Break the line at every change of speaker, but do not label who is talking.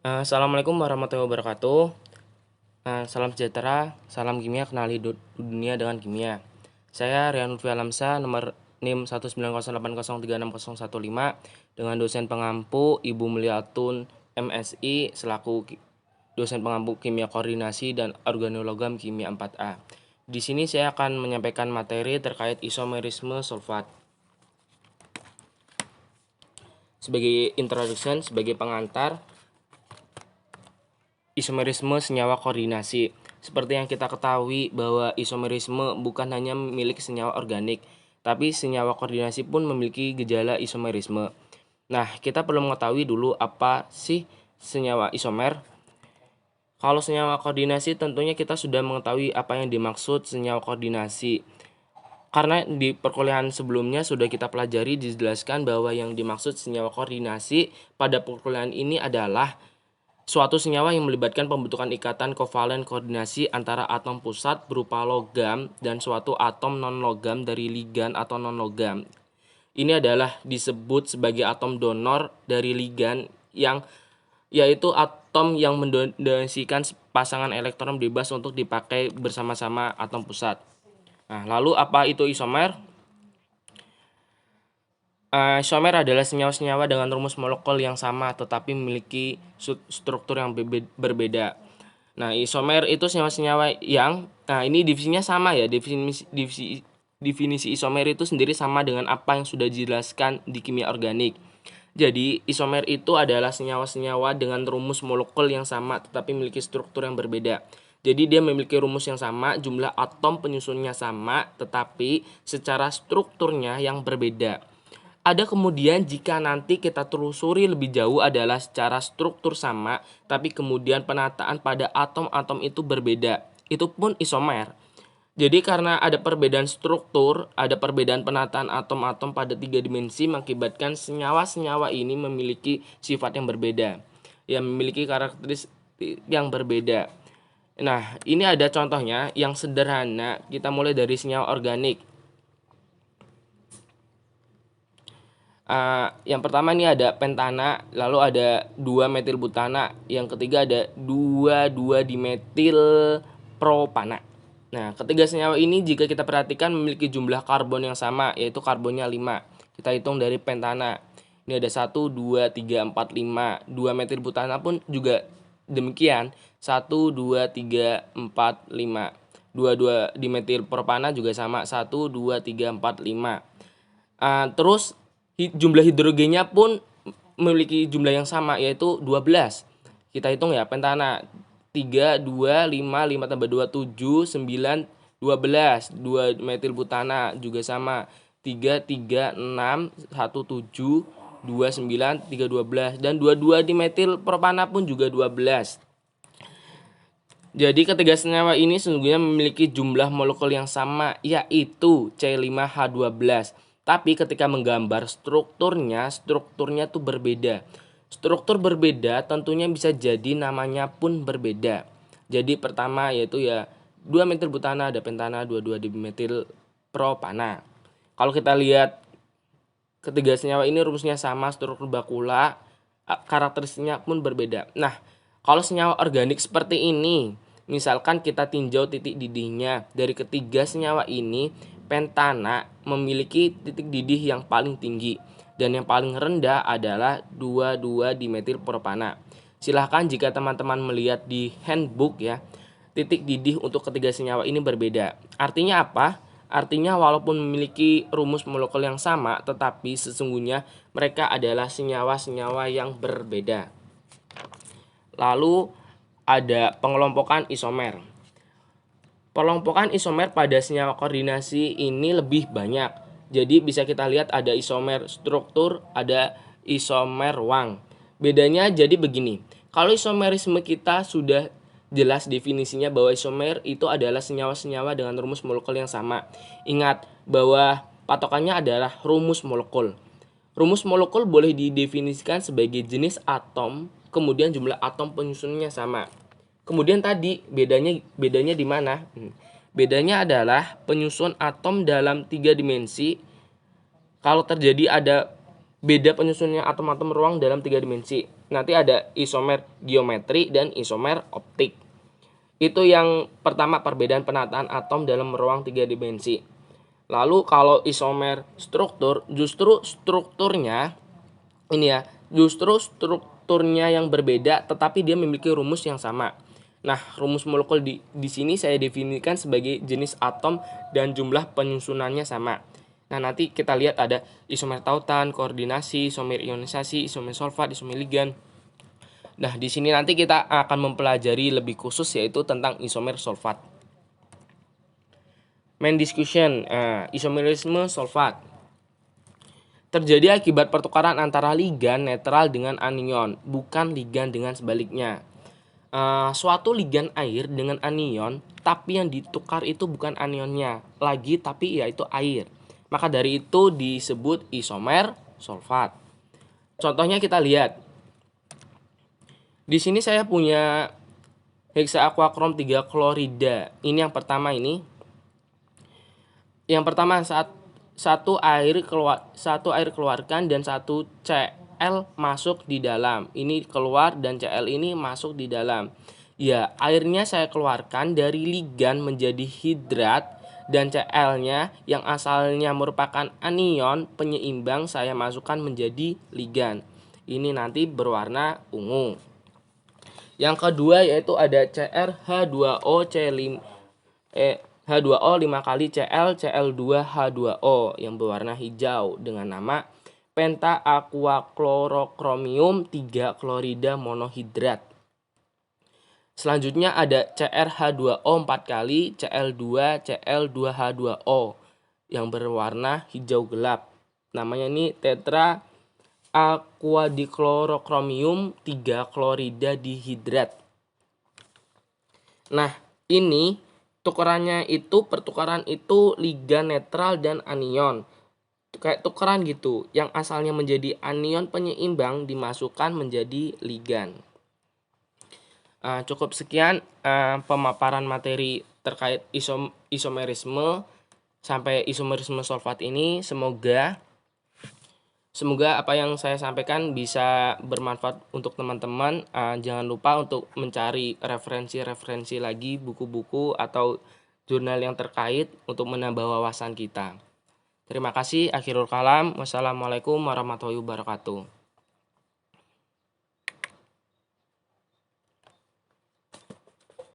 Assalamualaikum warahmatullahi wabarakatuh. Salam sejahtera, salam kimia, kenali dunia dengan kimia. Saya Rian Lutfi Alamsa, nomor NIM 19080360115 dengan dosen pengampu Ibu Mulyatun MSI selaku dosen pengampu kimia koordinasi dan organologam kimia 4A. Di sini saya akan menyampaikan materi terkait isomerisme sulfat. Sebagai introduction, sebagai pengantar, isomerisme senyawa koordinasi. Seperti yang kita ketahui bahwa isomerisme bukan hanya milik senyawa organik, tapi senyawa koordinasi pun memiliki gejala isomerisme. Nah, kita perlu mengetahui dulu apa sih senyawa isomer. Kalau senyawa koordinasi tentunya kita sudah mengetahui apa yang dimaksud senyawa koordinasi. Karena di perkuliahan sebelumnya sudah kita pelajari dijelaskan bahwa yang dimaksud senyawa koordinasi pada perkuliahan ini adalah suatu senyawa yang melibatkan pembentukan ikatan kovalen koordinasi antara atom pusat berupa logam dan suatu atom non-logam dari ligan atau non-logam. Ini adalah disebut sebagai atom donor dari ligan yang yaitu atom yang mendonasikan pasangan elektron bebas untuk dipakai bersama-sama atom pusat. Nah, lalu apa itu isomer? Isomer adalah senyawa-senyawa dengan rumus molekul yang sama tetapi memiliki struktur yang berbeda. Nah, isomer itu senyawa-senyawa yang ini definisinya sama ya. Definisi isomer itu sendiri sama dengan apa yang sudah dijelaskan di kimia organik. Jadi, isomer itu adalah senyawa-senyawa dengan rumus molekul yang sama tetapi memiliki struktur yang berbeda. Jadi dia memiliki rumus yang sama, jumlah atom penyusunnya sama, tetapi secara strukturnya yang berbeda. Ada kemudian jika nanti kita telusuri lebih jauh adalah secara struktur sama, tapi kemudian penataan pada atom-atom itu berbeda. Itu pun isomer. Jadi karena ada perbedaan struktur, ada perbedaan penataan atom-atom pada 3 dimensi mengakibatkan senyawa-senyawa ini memiliki sifat yang berbeda. Yang memiliki karakteristik yang berbeda. Nah, ini ada contohnya yang sederhana. Kita mulai dari senyawa organik. Yang pertama ini ada pentana, lalu ada 2 metil butana, yang ketiga ada 2 dimetil propana. Nah, ketiga senyawa ini jika kita perhatikan memiliki jumlah karbon yang sama, yaitu karbonnya 5. Kita hitung dari pentana. Ini ada 1, 2, 3, 4, 5. 2 metil butana pun juga demikian. 1, 2, 3, 4, 5. 2 dimetil propana juga sama. 1, 2, 3, 4, 5. Terus jumlah hidrogennya pun memiliki jumlah yang sama, yaitu 12. Kita hitung ya, pentana 3, 2, 5, 5 tambah 2, 7, 9, 12. 2 metil butana juga sama, 3, 3, 6, 1, 7, 2, 9, 3, 12. Dan 2 dimetil propana pun juga 12. Jadi ketiga senyawa ini sesungguhnya memiliki jumlah molekul yang sama, yaitu C5H12. Tapi ketika menggambar strukturnya tuh berbeda. Struktur berbeda tentunya bisa jadi namanya pun berbeda. Jadi pertama yaitu ya 2 metil butana ada pentana, 2 dimetil propana. Kalau kita lihat ketiga senyawa ini rumusnya sama, struktur bakula, karakteristiknya pun berbeda. Nah, kalau senyawa organik seperti ini, misalkan kita tinjau titik didihnya, dari ketiga senyawa ini pentana memiliki titik didih yang paling tinggi dan yang paling rendah adalah 2 dimetil propana. Silahkan jika teman-teman melihat di handbook ya, titik didih untuk ketiga senyawa ini berbeda. Artinya apa? Artinya walaupun memiliki rumus molekul yang sama, tetapi sesungguhnya mereka adalah senyawa-senyawa yang berbeda. Lalu ada pengelompokan isomer. Pengelompokan isomer pada senyawa koordinasi ini lebih banyak. Jadi bisa kita lihat ada isomer struktur, ada isomer Wang. Bedanya jadi begini. Kalau isomerisme kita sudah jelas definisinya bahwa isomer itu adalah senyawa-senyawa dengan rumus molekul yang sama. Ingat bahwa patokannya adalah rumus molekul. Rumus molekul boleh didefinisikan sebagai jenis atom, kemudian jumlah atom penyusunnya sama. Kemudian tadi bedanya di mana? Bedanya adalah penyusun atom dalam 3 dimensi. Kalau terjadi ada beda penyusunnya atom-atom ruang dalam 3 dimensi. nanti ada isomer geometri dan isomer optik. Itu yang pertama, perbedaan penataan atom dalam ruang 3 dimensi. Lalu kalau isomer struktur, justru strukturnya yang berbeda tetapi dia memiliki rumus yang sama. Nah, rumus molekul di sini saya definisikan sebagai jenis atom dan jumlah penyusunannya sama. Nah, nanti kita lihat ada isomer tautan, koordinasi, isomer ionisasi, isomer sulfat, isomer ligan. Nah, di sini nanti kita akan mempelajari lebih khusus yaitu tentang isomer sulfat. Main discussion, isomerisme sulfat. Terjadi akibat pertukaran antara ligan netral dengan anion, bukan ligan dengan sebaliknya. Suatu ligan air dengan anion, tapi yang ditukar itu bukan anionnya lagi, tapi yaitu air. Maka dari itu disebut isomer sulfat. Contohnya kita lihat. Di sini saya punya heksaquarkrom 3 klorida. Ini yang pertama ini. Yang pertama satu air keluarkan dan satu Cl masuk di dalam. Ini keluar dan Cl ini masuk di dalam. Ya, airnya saya keluarkan dari ligan menjadi hidrat dan Cl-nya yang asalnya merupakan anion penyeimbang saya masukkan menjadi ligan. Ini nanti berwarna ungu. Yang kedua yaitu ada CrH2O H2O 5 kali Cl Cl2H2O yang berwarna hijau dengan nama penta-aquaklorokromium 3 klorida monohidrat. Selanjutnya ada CrH2O 4 kali Cl2Cl2H2O yang berwarna hijau gelap. Namanya ini tetra aquadiklorokromium 3 klorida dihidrat. Nah, ini pertukaran itu ligan netral dan anion. Kayak tukeran gitu, yang asalnya menjadi anion penyeimbang dimasukkan menjadi ligan. Cukup sekian pemaparan materi terkait isomerisme sampai isomerisme sulfat ini. Semoga apa yang saya sampaikan bisa bermanfaat untuk teman-teman. Jangan lupa untuk mencari referensi-referensi lagi, buku-buku atau jurnal yang terkait untuk menambah wawasan kita. Terima kasih. Akhirul kalam. Wassalamualaikum warahmatullahi wabarakatuh.